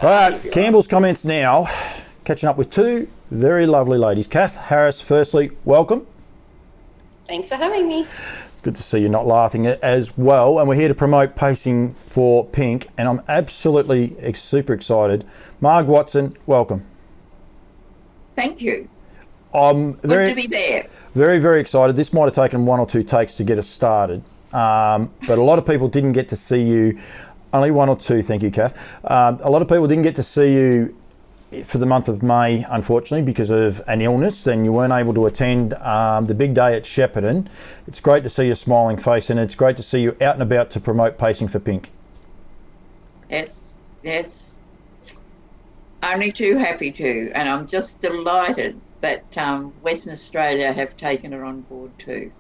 All right, Campbell's comments now. Catching up with two very lovely ladies. Kath Harris, firstly, welcome. Thanks for having me. Good to see you not laughing as well. And we're here to promote pacing for Pink, and I'm absolutely super excited. Marg Watson, welcome. Thank you. I'm Good to be there. Very, very excited. This might have taken one or two takes to get us started, but a lot of people didn't get to see you. Only one or two, thank you, Kath. A lot of people didn't get to see you for the month of May, unfortunately, because of an illness. Then you weren't able to attend the big day at Shepparton. It's great to see your smiling face, and it's great to see you out and about to promote pacing for Pink. Yes. Only too happy to, and I'm just delighted that Western Australia have taken it on board too.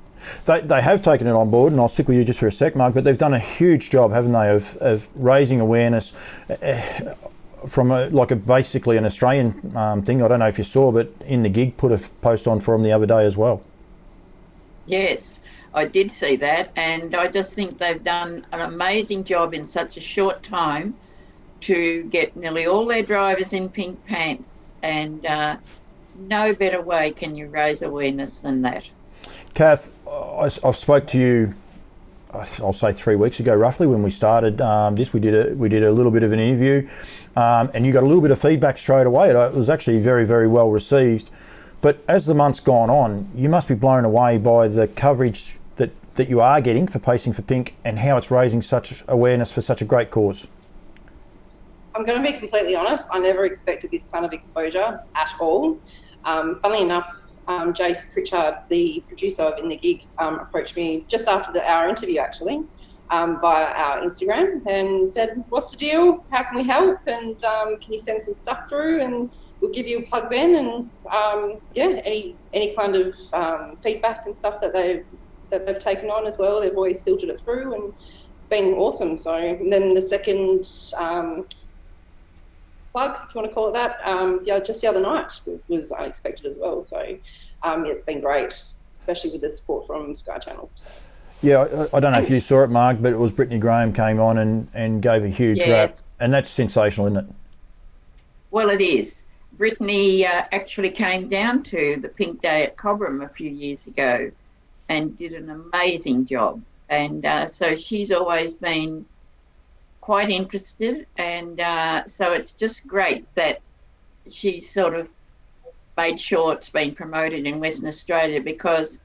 They have taken it on board, and I'll stick with you just for a sec, Mark, but they've done a huge job, haven't they, of raising awareness from basically an Australian thing. I don't know if you saw, but In the Gig put a post on for them the other day as well. Yes, I did see that, and I just think they've done an amazing job in such a short time to get nearly all their drivers in pink pants, and no better way can you raise awareness than that. Kath, I spoke to you, I'll say 3 weeks ago roughly, when we started this. We did a little bit of an interview, and you got a little bit of feedback straight away. It was actually very, very well received. But as the month's gone on, you must be blown away by the coverage that you are getting for Pacing for Pink and how it's raising such awareness for such a great cause. I'm going to be completely honest. I never expected this kind of exposure at all. Funnily enough, Jace Pritchard, the producer of In the Gig, approached me just after our interview, actually, via our Instagram, and said, "What's the deal? How can we help? And can you send some stuff through? And we'll give you a plug then." And any kind of feedback and stuff that they've taken on as well, they've always filtered it through, and it's been awesome. So, and then the second plug, if you want to call it that, just the other night was unexpected as well. So it's been great, especially with the support from Sky Channel. So. Yeah, I don't know if you saw it, Mark, but it was Brittany Graham came on and gave a huge rap, and that's sensational, isn't it? Well, it is. Brittany actually came down to the Pink Day at Cobram a few years ago and did an amazing job. And so she's always been quite interested, and so it's just great that she's sort of made sure it's been promoted in Western Australia, because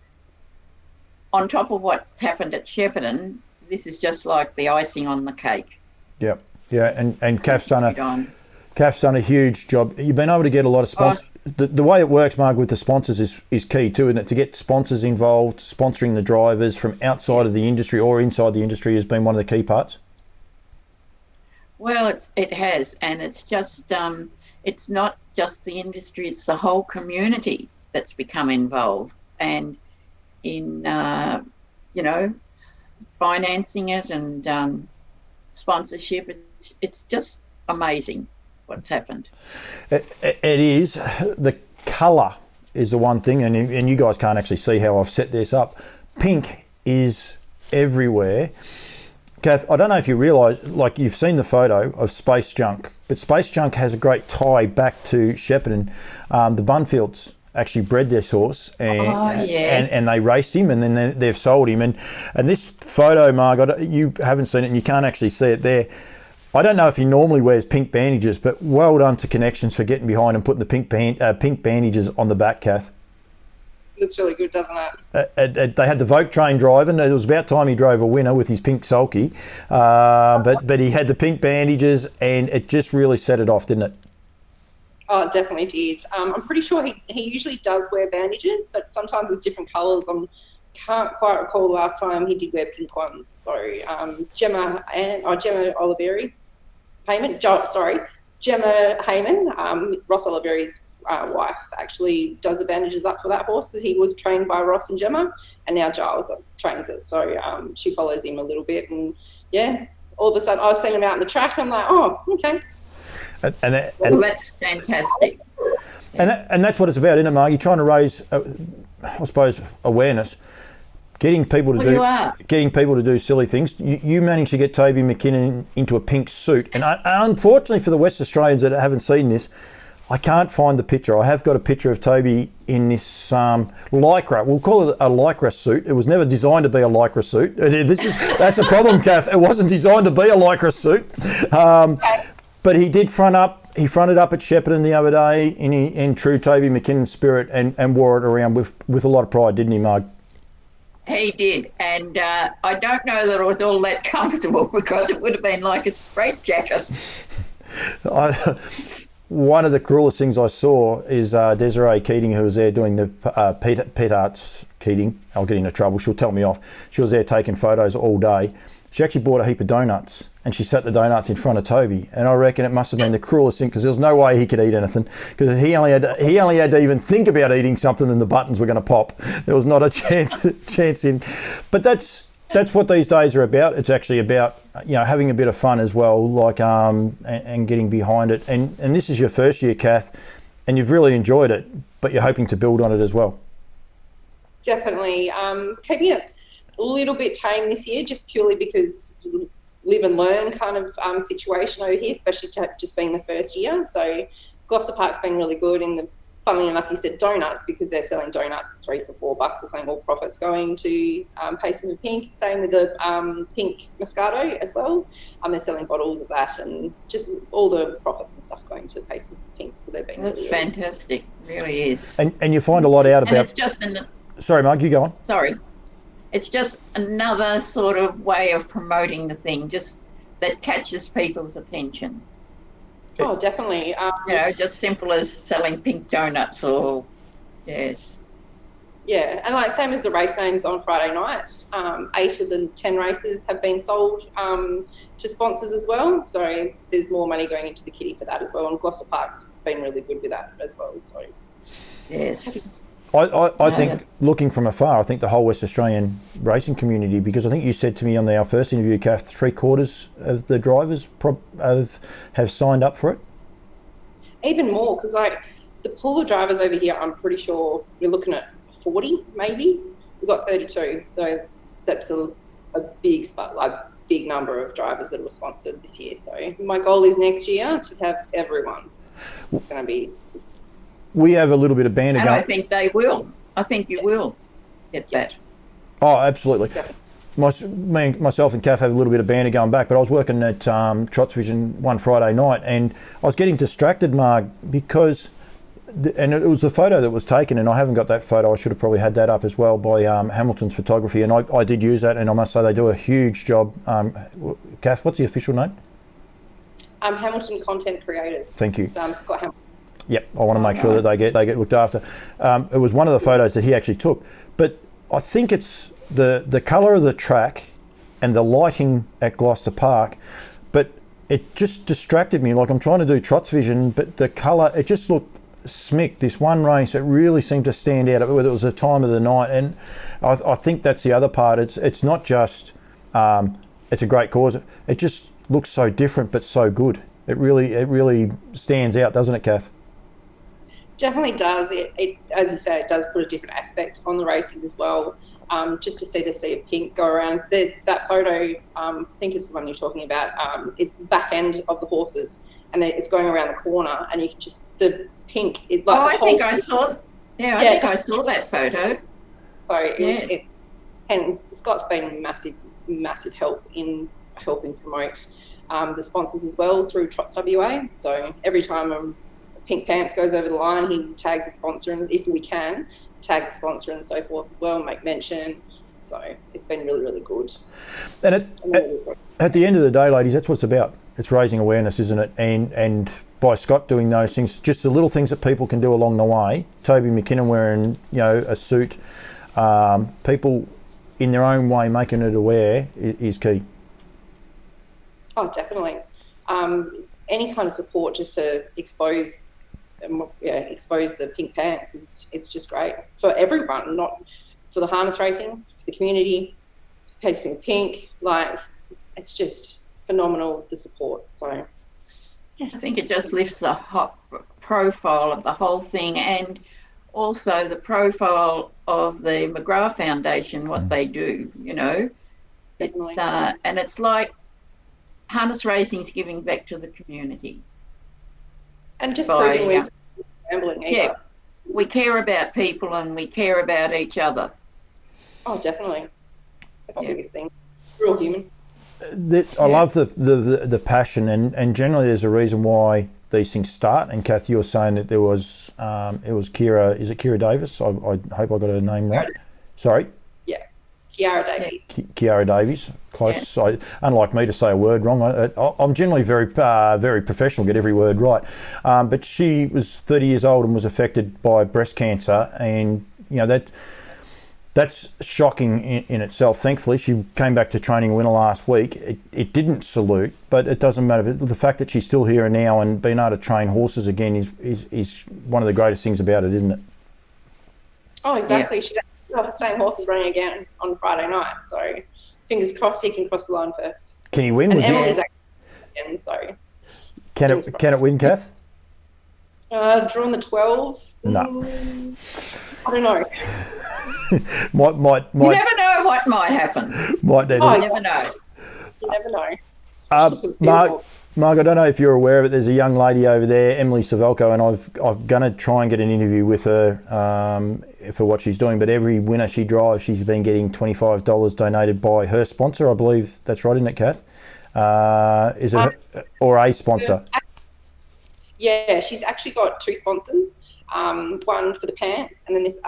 on top of what's happened at Shepparton, this is just like the icing on the cake. Yep. Yeah, and Kath's done a huge job. You've been able to get a lot of sponsors. The way it works, Mark, with the sponsors is key too, isn't it? To get sponsors involved, sponsoring the drivers from outside of the industry or inside the industry has been one of the key parts. Well, it has, and it's just it's not just the industry; it's the whole community that's become involved, and in financing it and sponsorship. It's just amazing what's happened. It is. The colour is the one thing, and you guys can't actually see how I've set this up. Pink is everywhere. Kath, I don't know if you realise, like, you've seen the photo of Space Junk, but Space Junk has a great tie back to Shepparton. The Bunfields actually bred their horse and they raced him, and then they've sold him. And this photo, Marg, you haven't seen it and you can't actually see it there. I don't know if he normally wears pink bandages, but well done to Connections for getting behind and putting the pink bandages on the back, Kath. Looks really good, doesn't it? They had the Vogue train driving. It was about time he drove a winner with his pink sulky, but he had the pink bandages, and it just really set it off, didn't it? Oh, it definitely did. I'm pretty sure he usually does wear bandages, but sometimes it's different colours. I can't quite recall the last time he did wear pink ones. So Gemma Oliveri, Gemma Hayman, Ross Oliveri's wife, actually does the bandages up for that horse, because he was trained by Ross and Gemma, and now Giles trains it. So she follows him a little bit, and all of a sudden I was seeing him out in the track, and I'm like, oh, okay. Well, that's fantastic. And that's what it's about, isn't it, Mark? You're trying to raise, I suppose, awareness. getting people to Well, you are. do silly things. You managed to get Toby McKinnon into a pink suit, and unfortunately for the West Australians that haven't seen this, I can't find the picture. I have got a picture of Toby in this lycra. We'll call it a lycra suit. It was never designed to be a lycra suit. That's a problem, Kath. It wasn't designed to be a lycra suit. But he did front up. He fronted up at Shepparton the other day in true Toby McKinnon spirit and wore it around with a lot of pride, didn't he, Marg? He did, and I don't know that it was all that comfortable because it would have been like a straitjacket. One of the cruelest things I saw is Desiree Keating, who was there doing the Pet Arts Keating. I'll get into trouble. She'll tell me off. She was there taking photos all day. She actually bought a heap of donuts and she sat the donuts in front of Toby. And I reckon it must have been the cruelest thing because there was no way he could eat anything because he only had to even think about eating something and the buttons were going to pop. There was not a chance in. But that's what these days are about. It's actually about having a bit of fun as well, like and getting behind it. And this is your first year, Kath, and you've really enjoyed it, but you're hoping to build on it as well. Definitely. Keeping it a little bit tame this year, just purely because live and learn kind of situation over here, especially just being the first year. So Gloucester Park's been really good in the. Funnily enough, you said donuts because they're selling donuts $3 for $4 or something. All profits going to Pacing with Pink. Same with the pink Moscato as well. They're selling bottles of that and just all the profits and stuff going to Pacing with Pink. So they've been. That's really fantastic. Really is. And you find a lot out about. And it's just Sorry, Mark, you go on. Sorry, it's just another sort of way of promoting the thing, just that catches people's attention. Oh, definitely. Just simple as selling pink donuts or, yes. Yeah, and like same as the race names on Friday night, 8 of the 10 races have been sold to sponsors as well. So there's more money going into the kitty for that as well. And Gloucester Park's been really good with that as well. So yes. I think, looking from afar, I think the whole West Australian racing community, because I think you said to me on our first interview, Kath, 3/4 of the drivers have signed up for it. Even more, because like the pool of drivers over here, I'm pretty sure we're looking at 40 maybe. We've got 32, so that's a big number of drivers that were sponsored this year. So my goal is next year to have everyone. So it's going to be. We have a little bit of banter And going. I think they will. I think you will get that. Oh, absolutely. Myself and Kath have a little bit of banter going back, but I was working at Trots Vision one Friday night and I was getting distracted, Marg, because, and it was a photo that was taken, and I haven't got that photo. I should have probably had that up as well by Hamilton's Photography, and I did use that, and I must say they do a huge job. Kath, what's the official name? Hamilton Content Creators. Thank you. It's Scott Hamilton. Yep, I want to make sure that they get looked after. It was one of the photos that he actually took, but I think it's the colour of the track and the lighting at Gloucester Park, but it just distracted me. Like I'm trying to do Trots Vision, but the colour, it just looked smick. This one race, it really seemed to stand out, whether it was the time of the night, and I think that's the other part. It's not just it's a great cause. It just looks so different, but so good. It really stands out, doesn't it, Kath? Definitely does. It, as you say, it does put a different aspect on the racing as well. Just to see the sea of pink go around. That photo, I think it's the one you're talking about. It's back end of the horses, and it's going around the corner, and you can just the pink. I think I saw. Yeah, I think I saw that photo. So it's and Scott's been massive help in helping promote the sponsors as well through Trots WA. So every time Pink Pants goes over the line, he tags the sponsor, and if we can, tag the sponsor and so forth as well, make mention. So it's been really, really good. And at the end of the day, ladies, that's what it's about. It's raising awareness, isn't it? And by Scott doing those things, just the little things that people can do along the way. Toby McKinnon wearing, a suit, people in their own way making it aware is key. Oh, definitely. Any kind of support just to expose the Pink Pants it's just great for everyone, not for the harness racing, for the community, Pacing with Pink. Like, it's just phenomenal, the support. So I think it just lifts the hot profile of the whole thing, and also the profile of the McGrath Foundation, what they do, you know. It's and it's like harness racing's giving back to the community. And just proving we're gambling either. Yeah, we care about people and we care about each other. Oh, definitely. That's the biggest thing. We're all human. I love the passion, and generally there's a reason why these things start. And Kath, you were saying that there was it was Kira. Is it Kira Davis? I hope I got her name right. Sorry. Yeah, Kiara Davies. Kiara Davies, close. Yeah. Unlike me to say a word wrong, I'm generally very professional, get every word right. But she was 30 years old and was affected by breast cancer, and you know that's shocking in itself. Thankfully, she came back to training winner last week. It didn't salute, but it doesn't matter. The fact that she's still here now and being able to train horses again is one of the greatest things about it, isn't it? Oh, exactly. Yeah. She's got the same horses running again on Friday night. So fingers crossed he can cross the line first. Can he win? And Emily's actually again, so. Can it win, Kath? Drawn the 12. No. I don't know. might. You never know what might happen. You never know. You never know. Mark, I don't know if you're aware of it. There's a young lady over there, Emily Savelko, and I'm going to try and get an interview with her for what she's doing. But every winner she drives, she's been getting $25 donated by her sponsor. I believe that's right, isn't it, Kath? Is it or a sponsor? Yeah, she's actually got two sponsors. One for the pants, and then this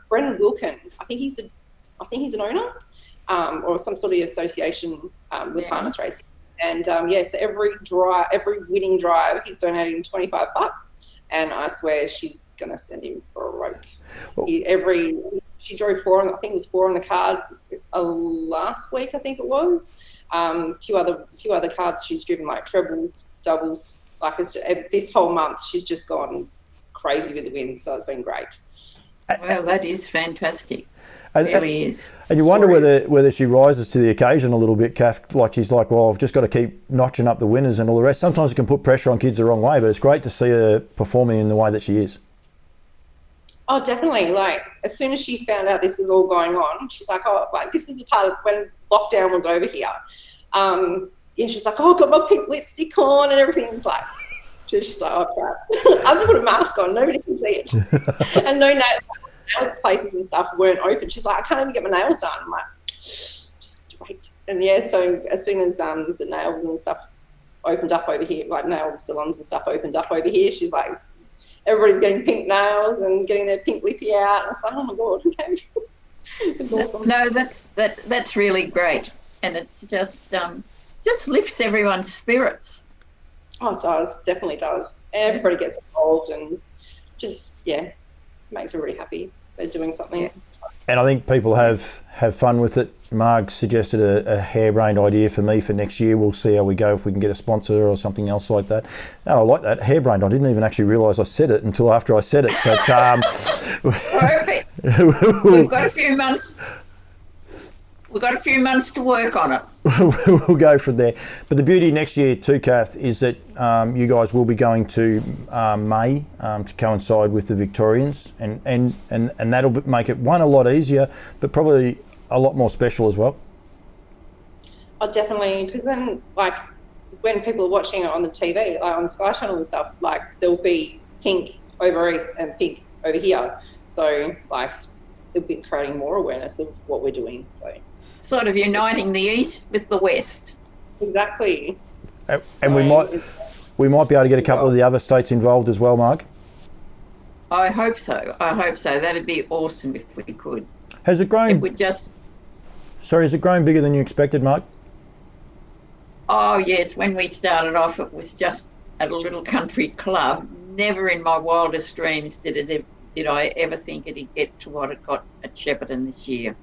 Brendan Wilkin. I think he's an owner or some sort of association with harness racing. And so every winning drive, he's donating $25, and I swear she's gonna send him for a rope. She drove four on the card last week, I think it was. Few other cards she's driven, like trebles, doubles. Like this whole month, she's just gone crazy with the wins, so it's been great. Well, that is fantastic. It really is. And you wonder whether she rises to the occasion a little bit, Kath. Like she's like, well, I've just got to keep notching up the winners and all the rest. Sometimes it can put pressure on kids the wrong way, but it's great to see her performing in the way that she is. Oh, definitely. Like as soon as she found out this was all going on, she's like, oh, like this is a part of when lockdown was over here. She's like, oh, I've got my pink lipstick on and everything's like. She's like, oh crap! I've put a mask on, nobody can see it, and no nail places and stuff weren't open. She's like, I can't even get my nails done. I'm like, just wait. And so as soon as the nails and stuff opened up over here, like nail salons and stuff opened up over here, she's like, everybody's getting pink nails and getting their pink lippy out. And I was like, oh my god, okay, it's awesome. No, that's really great, and it's just lifts everyone's spirits. Oh, it does. Definitely does. And everybody gets involved and just, makes everybody happy. They're doing something. Yeah. And I think people have fun with it. Marg suggested a harebrained idea for me for next year. We'll see how we go, if we can get a sponsor or something else like that. No, I like that. Harebrained. I didn't even actually realise I said it until after I said it. But perfect. We've got a few months. We've got a few months to work on it. We'll go from there. But the beauty next year too, Kath, is that you guys will be going to May to coincide with the Victorians, and that'll make it a lot easier, but probably a lot more special as well. Oh, definitely, because then like when people are watching it on the TV, like on the Sky Channel and stuff, like there'll be pink over east and pink over here, so like it'll be creating more awareness of what we're doing. So. Sort of uniting the East with the West. Exactly. And we might be able to get a couple of the other states involved as well, Mark. I hope so. That'd be awesome if we could. Has it grown? It would just. Sorry, has it grown bigger than you expected, Mark? Oh yes. When we started off, it was just at a little country club. Never in my wildest dreams did I ever think it'd get to what it got at Shepparton this year.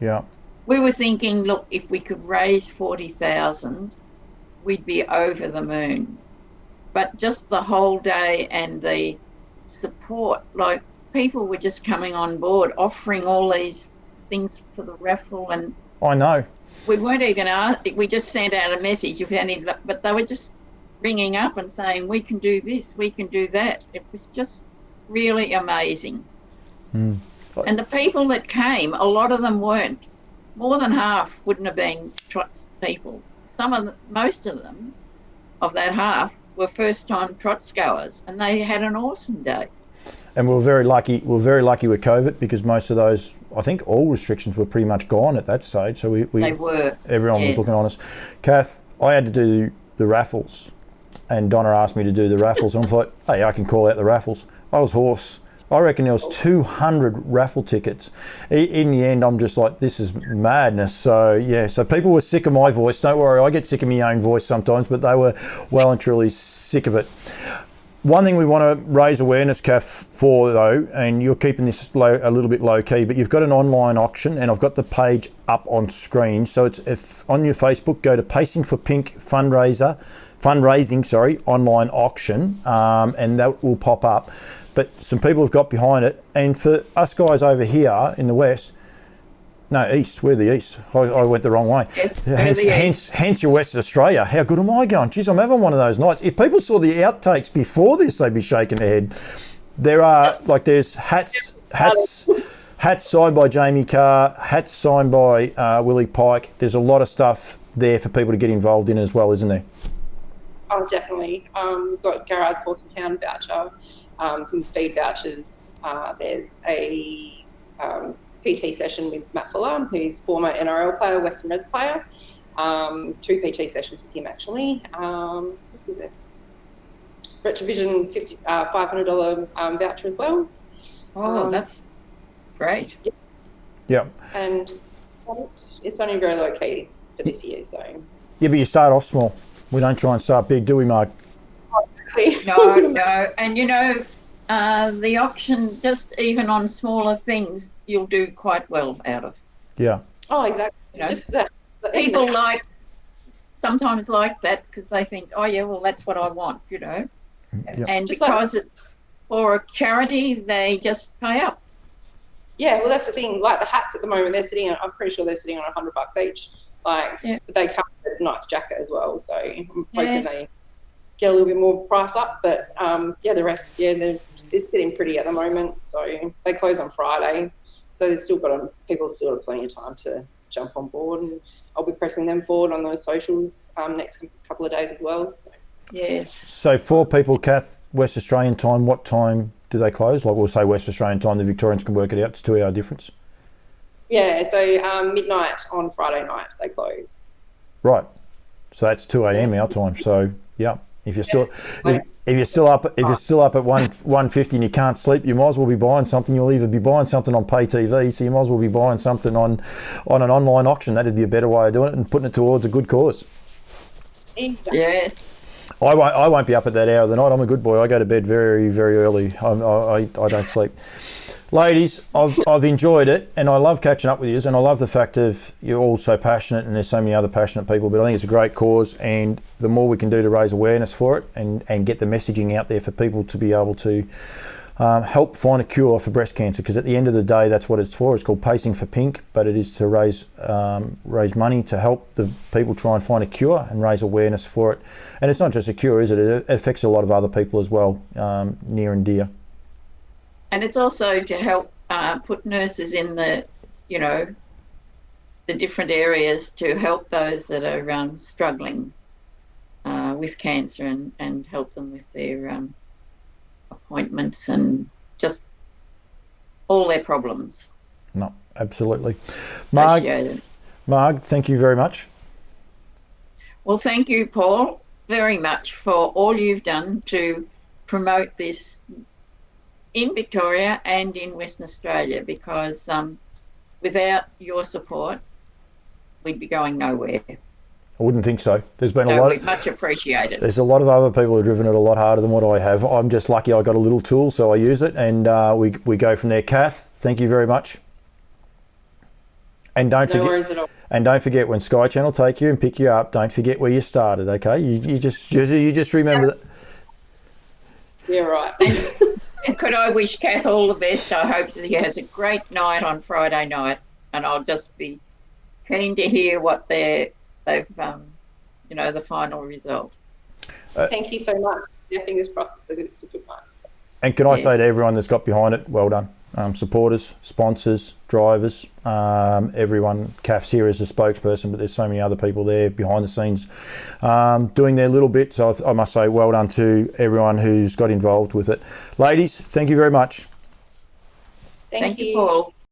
Yeah. We were thinking, look, if we could raise 40,000, we'd be over the moon. But just the whole day and the support, like people were just coming on board, offering all these things for the raffle, and I know. We weren't even we just sent out a message, but they were just ringing up and saying, we can do this, we can do that. It was just really amazing. Mm. And the people that came, a lot of them weren't. More than half wouldn't have been trots people. Most of them, of that half, were first-time trots goers, and they had an awesome day. And we were very lucky. We were very lucky with COVID because most of those, I think, all restrictions were pretty much gone at that stage. So They were. everyone yes. was looking on us. Kath, I had to do the raffles, and Donna asked me to do the raffles, and I thought, hey, I can call out the raffles. I was hoarse. I reckon there was 200 raffle tickets. In the end, I'm just like, this is madness. So yeah, so people were sick of my voice. Don't worry, I get sick of my own voice sometimes, but they were well and truly sick of it. One thing we want to raise awareness, Kath, for though, and you're keeping this a little bit low key, but you've got an online auction, and I've got the page up on screen. So it's if on your Facebook, go to Pacing for Pink fundraising, online auction, and that will pop up. But some people have got behind it, and for us guys over here in the west, no, east, we're the east. I went the wrong way. Yes, hence your West Australia. How good am I going? Geez, I'm having one of those nights. If people saw the outtakes before this, they'd be shaking their head. There's hats signed by Jamie Carr, hats signed by Willie Pike. There's a lot of stuff there for people to get involved in as well, isn't there? Oh, definitely. We've got Garrard's Horse and Hound voucher, some feed vouchers. There's a PT session with Matt Fuller, who's former NRL player, Western Reds player. 2 PT sessions with him actually. What is it? Retrovision $500 voucher as well. Oh, that's great. Yeah. And it's only very low key for this year, so. Yeah, but you start off small. We don't try and start big, do we, Mark? No. And you know, the auction, just even on smaller things, you'll do quite well out of. Yeah. Oh, exactly. You know, just that. People sometimes like that because they think, oh yeah, well that's what I want, you know. Yep. And just because it's for a charity, they just pay up. Yeah, well that's the thing. Like the hats at the moment, I'm pretty sure they're sitting on $100 each. They come with a nice jacket as well. So I'm hoping they get a little bit more price up. But the rest, it's getting pretty at the moment. So they close on Friday. So there's people still have plenty of time to jump on board, and I'll be pressing them forward on those socials next couple of days as well. So. Yes. So for people, Kath, West Australian time, what time do they close? Like we'll say West Australian time, the Victorians can work it out. It's 2 hour difference. Yeah, so midnight on Friday night they close. Right. So that's 2 a.m. our time. So yeah, if you're still if you're still up at 1:50 and you can't sleep, you might as well be buying something. You'll either be buying something on pay TV, so you might as well be buying something on an online auction. That'd be a better way of doing it and putting it towards a good cause. Exactly. Yes. I won't be up at that hour of the night. I'm a good boy. I go to bed very, very early. I don't sleep. Ladies, I've enjoyed it, and I love catching up with you, and I love the fact of you're all so passionate, and there's so many other passionate people, but I think it's a great cause, and the more we can do to raise awareness for it and get the messaging out there for people to be able to help find a cure for breast cancer, because at the end of the day, that's what it's for. It's called Pacing for Pink, but it is to raise money to help the people try and find a cure and raise awareness for it. And it's not just a cure, is it? It affects a lot of other people as well, near and dear. And it's also to help put nurses in the different areas to help those that are struggling with cancer and help them with their appointments and just all their problems. No, absolutely. Marg, thank you very much. Well, thank you, Paul, very much for all you've done to promote this in Victoria and in Western Australia, because without your support, we'd be going nowhere. I wouldn't think so. There's been a lot. Much appreciated. There's a lot of other people who've driven it a lot harder than what I have. I'm just lucky I got a little tool, so I use it, and we go from there. Kath, thank you very much. And don't forget. No worries at all. And don't forget, when Sky Channel take you and pick you up, don't forget where you started. Okay, you just remember that. Yeah, right. And could I wish Kath all the best? I hope that he has a great night on Friday night, and I'll just be keen to hear what the final result. Thank you so much. Yeah, fingers crossed it's a good night. So. And can I say to Yes. everyone that's got behind it, well done. Supporters, sponsors, drivers, everyone. Kath's here as a spokesperson, but there's so many other people there behind the scenes doing their little bit. So I must say well done to everyone who's got involved with it. Ladies, thank you very much. Thank you, Paul.